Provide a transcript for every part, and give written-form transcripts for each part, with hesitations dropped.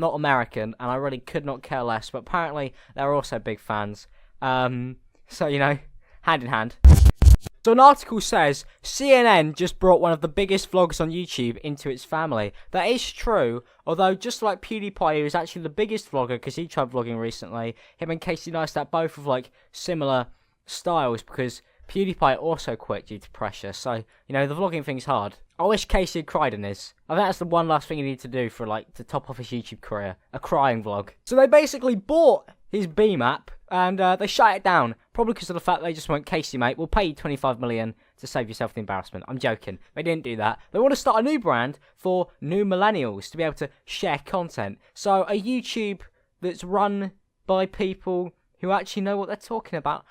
not American, and I really could not care less, but apparently they're also big fans. So, you know, hand in hand. So an article says, CNN just brought one of the biggest vloggers on YouTube into its family. That is true, although just like PewDiePie, who is actually the biggest vlogger because he tried vlogging recently, him and Casey Neistat both have like similar styles because PewDiePie also quit due to pressure. So, you know, the vlogging thing's hard. I wish Casey had cried in this. I think that's the one last thing he needs to do for like to top off his YouTube career. A crying vlog. So they basically bought his BEME app and they shut it down. Probably because of the fact they just went, Casey mate, we'll pay you 25 million to save yourself the embarrassment. I'm joking. They didn't do that. They want to start a new brand for new millennials to be able to share content. So a YouTube that's run by people who actually know what they're talking about.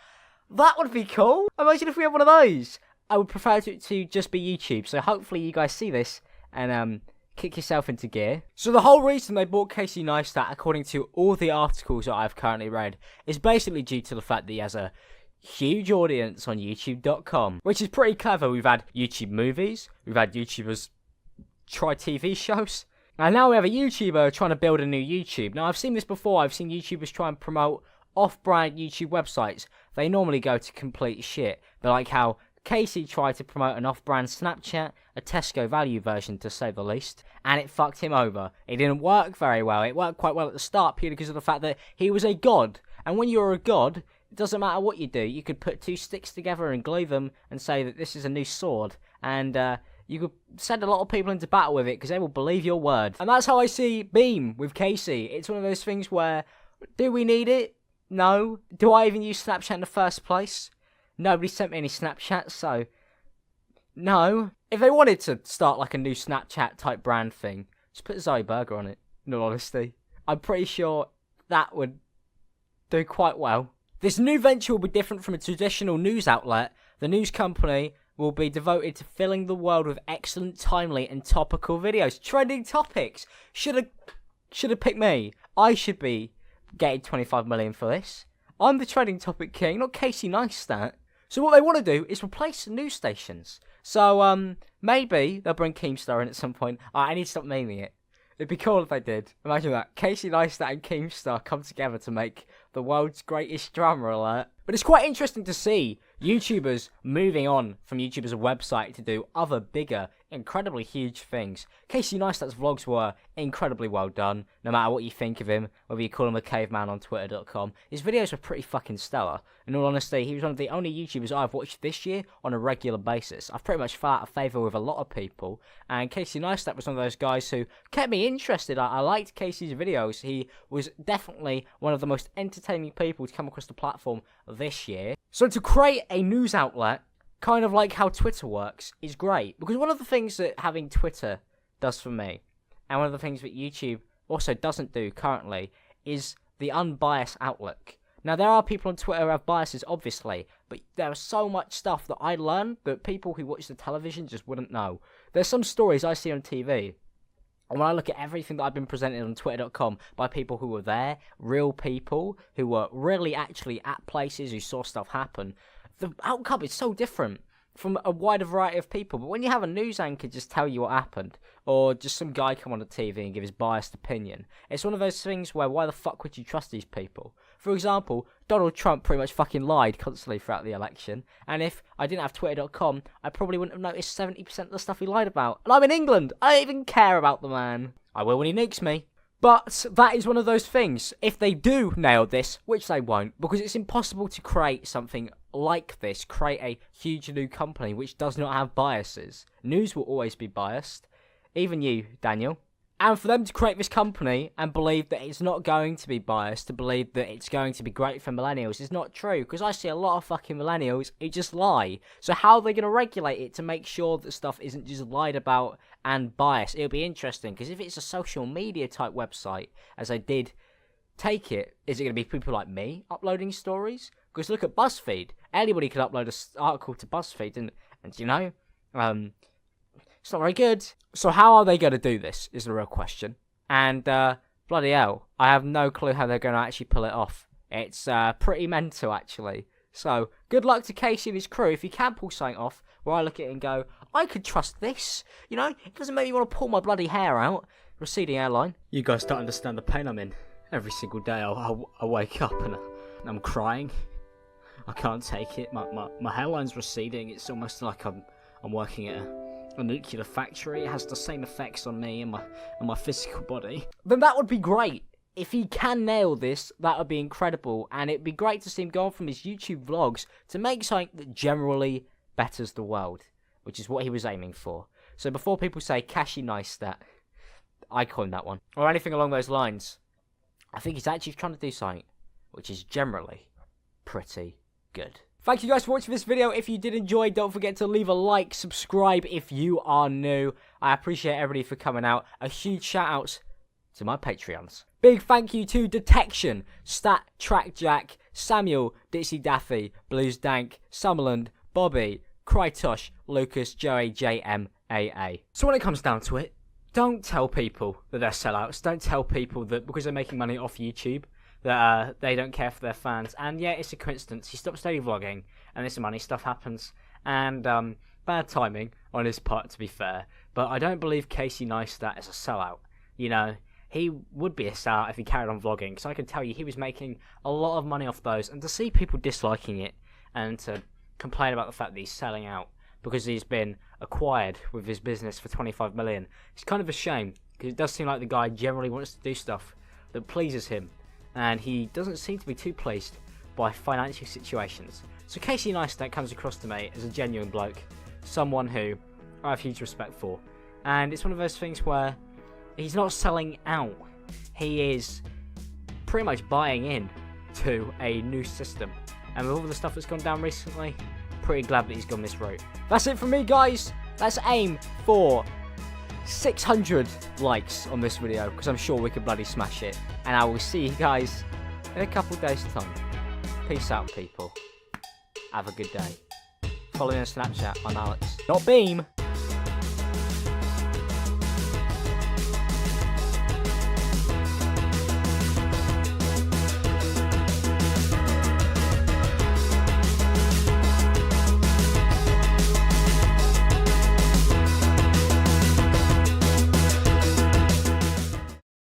That would be cool. Imagine if we had one of those. I would prefer it to just be YouTube. So hopefully you guys see this and kick yourself into gear. So the whole reason they bought Casey Neistat, according to all the articles that I've currently read, is basically due to the fact that he has a huge audience on YouTube.com, which is pretty clever. We've had YouTube movies, we've had YouTubers try TV shows, and now we have a YouTuber trying to build a new YouTube. Now I've seen this before. I've seen YouTubers try and promote off-brand YouTube websites. They normally go to complete shit. But like how Casey tried to promote an off-brand Snapchat, a Tesco value version to say the least, and it fucked him over. It didn't work very well. It worked quite well at the start purely because of the fact that he was a god. And when you're a god, it doesn't matter what you do. You could put two sticks together and glue them and say that this is a new sword. And you could send a lot of people into battle with it because they will believe your word. And that's how I see BEME with Casey. It's one of those things where, do we need it? No. Do I even use Snapchat in the first place? Nobody sent me any Snapchats, so no. If they wanted to start like a new Snapchat type brand thing, just put Zoe Burger on it, in all honesty. I'm pretty sure that would do quite well. This new venture will be different from a traditional news outlet. The news company will be devoted to filling the world with excellent, timely and topical videos. Trending topics. Should have picked me. I should be getting 25 million for this. I'm the trending topic king, not Casey Neistat. So what they want to do is replace the news stations. So maybe they'll bring Keemstar in at some point. I need to stop naming it. It'd be cool if they did. Imagine that. Casey Neistat and Keemstar come together to make the world's greatest drama alert. But it's quite interesting to see YouTubers moving on from YouTubers' website to do other bigger, incredibly huge things. Casey Neistat's vlogs were incredibly well done, no matter what you think of him, whether you call him a caveman on Twitter.com. His videos were pretty fucking stellar. In all honesty, he was one of the only YouTubers I've watched this year on a regular basis. I've pretty much fell out of favour with a lot of people, and Casey Neistat was one of those guys who kept me interested. I liked Casey's videos. He was definitely one of the most entertaining people to come across the platform this year. So to create a news outlet, kind of like how Twitter works, is great. Because one of the things that having Twitter does for me, and one of the things that YouTube also doesn't do currently, is the unbiased outlook. Now, there are people on Twitter who have biases, obviously, but there is so much stuff that I learn that people who watch the television just wouldn't know. There's some stories I see on TV, and when I look at everything that I've been presented on Twitter.com by people who were there, real people who were really actually at places who saw stuff happen, the outcome is so different from a wider variety of people. But when you have a news anchor just tell you what happened, or just some guy come on the TV and give his biased opinion, it's one of those things where why the fuck would you trust these people? For example, Donald Trump pretty much fucking lied constantly throughout the election, and if I didn't have Twitter.com, I probably wouldn't have noticed 70% of the stuff he lied about. And I'm in England! I don't even care about the man. I will when he nukes me. But that is one of those things. If they do nail this, which they won't, because it's impossible to create something like this, create a huge new company which does not have biases. News will always be biased. Even you, Daniel. And for them to create this company and believe that it's not going to be biased, to believe that it's going to be great for millennials, is not true. Because I see a lot of fucking millennials who just lie. So how are they going to regulate it to make sure that stuff isn't just lied about and biased? It'll be interesting. Because if it's a social media type website, as I did take it, is it going to be people like me uploading stories? Because look at BuzzFeed. Anybody could upload an article to BuzzFeed and you know, it's not very good. So how are they going to do this is the real question. And bloody hell, I have no clue how they're going to actually pull it off. It's pretty mental, actually. So good luck to Casey and his crew. If you can pull something off, where I look at it and go, I could trust this. You know, it doesn't make me want to pull my bloody hair out. receding airline. You guys don't understand the pain I'm in. Every single day I wake up and I'm crying. I can't take it. My hairline's receding. It's almost like I'm working at a nuclear factory. It has the same effects on me and my physical body. Then that would be great. If he can nail this, that would be incredible. And it'd be great to see him go on from his YouTube vlogs to make something that generally betters the world, which is what he was aiming for. So before people say Cashy Neistat, I call him that one, or anything along those lines, I think he's actually trying to do something which is generally pretty good. Thank you guys for watching this video. If you did enjoy, don't forget to leave a like, subscribe if you are new. I appreciate everybody for coming out. A huge shout out to my Patreons. Big thank you to Detection, Stat, Track Jack, Samuel, Dixie Daffy, Blues Dank, Summerland, Bobby, Krytosh, Lucas, Joey, JMAA. So when it comes down to it, don't tell people that they're sellouts. Don't tell people that because they're making money off YouTube that they don't care for their fans. And yeah, it's a coincidence. He stopped daily vlogging, and this money stuff happens. And bad timing on his part, to be fair. But I don't believe Casey Neistat is a sellout. You know, he would be a sellout if he carried on vlogging. Because I can tell you, he was making a lot of money off those. And to see people disliking it and to complain about the fact that he's selling out because he's been acquired with his business for 25 million, it's kind of a shame. Because it does seem like the guy generally wants to do stuff that pleases him. And he doesn't seem to be too pleased by financial situations. So Casey Neistat comes across to me as a genuine bloke, someone who I have huge respect for. And it's one of those things where he's not selling out. He is pretty much buying in to a new system. And with all the stuff that's gone down recently, pretty glad that he's gone this route. That's it from me, guys. Let's aim for 600 likes on this video, because I'm sure we could bloody smash it. And I will see you guys in a couple days' time. Peace out, people. Have a good day. Follow me on Snapchat. I'm Alex. Not BEME.